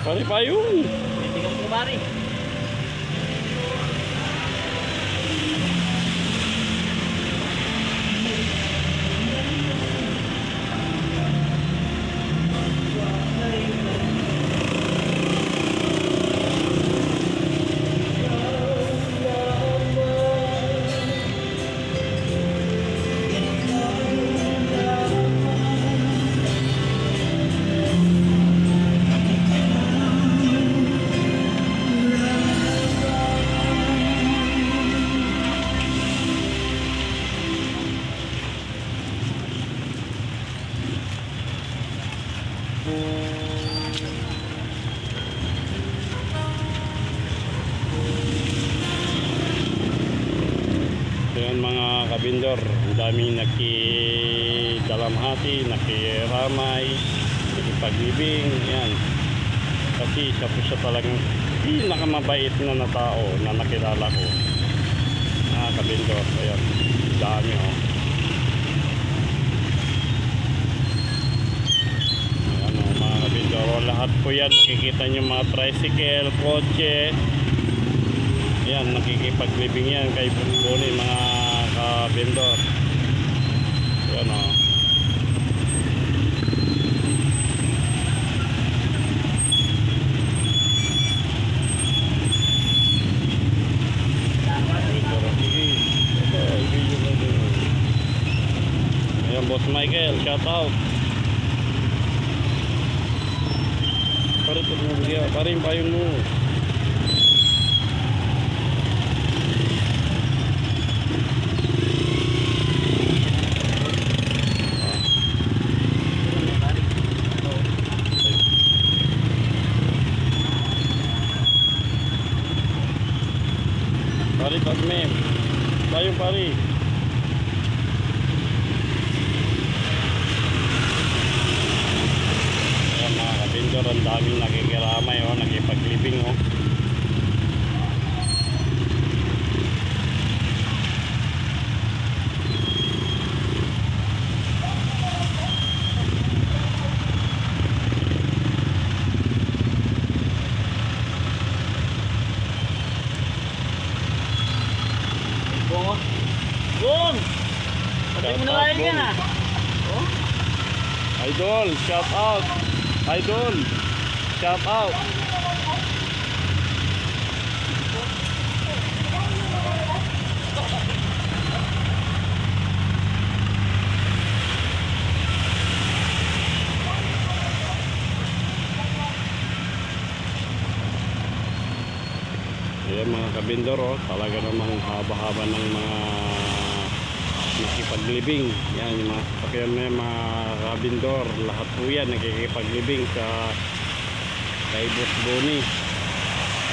Pare pa yun. Titigam ko pare. Ayan mga kabindor, ang daming nakidalamhati, nakiramay, nakipaglibing, yan. Kasi siya po siya talagang pinakamabait na tao na nakilala ko. Mga kabindor, ayan, dami oh. Ayan oh, mga kabindor, lahat po yan, nakikita nyo mga tricycle, kotse. Yan, nakikipaglibing yan kay Boni mga kabindor. Yan o. Ayan, Boss Michael, shout out. Parin pa yun mo. Pari pagmem. Tayo pari. Ayan mga kabindor, ang daming nakikiramay oh, nakipaglibing oh. Bong! Patay mo na kain yan ah. Oh? Idol, shout out. Idol, shout out. Ayan mga kabindor oh, talaga namang haba-haba ng mga nakipaglibing. Yan yung mga sakyan na mga kabindor, lahat po yan nakikipaglibing sa kay Boss Boni.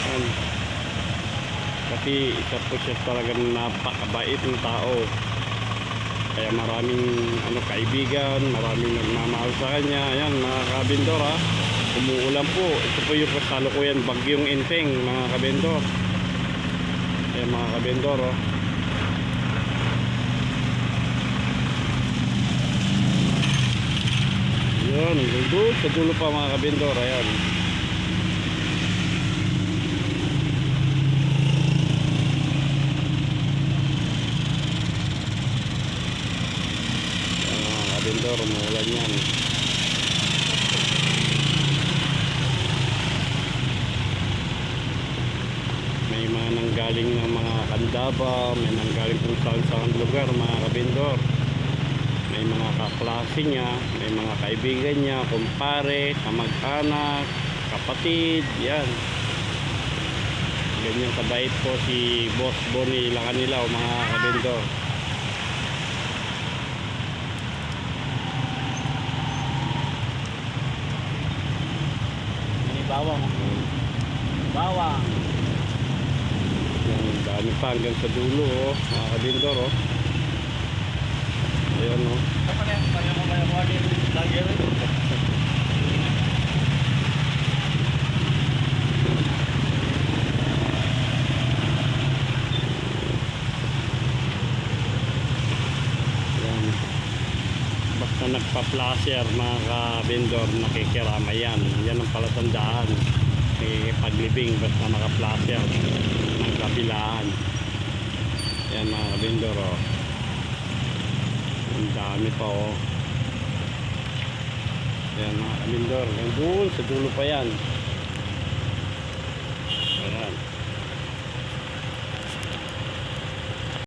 Yan. Kasi isa po siya talagang napakabait ng tao, kaya maraming kaibigan, maraming nagmamahal sa kanya. Ayan mga kabindor ha, umuulan po, ito po yung kasalukuyan bagyong Enteng mga kabindor. Ayan mga kabindor oh. Ayan, doon sa dulo pa mga kabindor. Ayan. Ayan mga kabindor, umuulan yan. May mga nanggaling ng mga Candaba, may nanggaling kung saan lugar mga kabindor. May mga kaklase niya, may mga kaibigan niya, kumpare, kamag-anak, kapatid, yan. Ganyan kabait po si Boss Boni Lakanilaw mga kabindor. May bawang. Bawang. Yan, dami pa hanggang sa dulo oh, mga kabindor oh. Ayan oh. Yan. Basta nagpa-flasher mga ka-vendor, nakikirama yan. Yan ang palatandaan. Paglibing basta naka-flasher ng kabilaan. Yan mga ka-vendor, oh. Ang dami pa, oh. Yan mga ka-vendor, doon sa dulo pa yan. Ayan.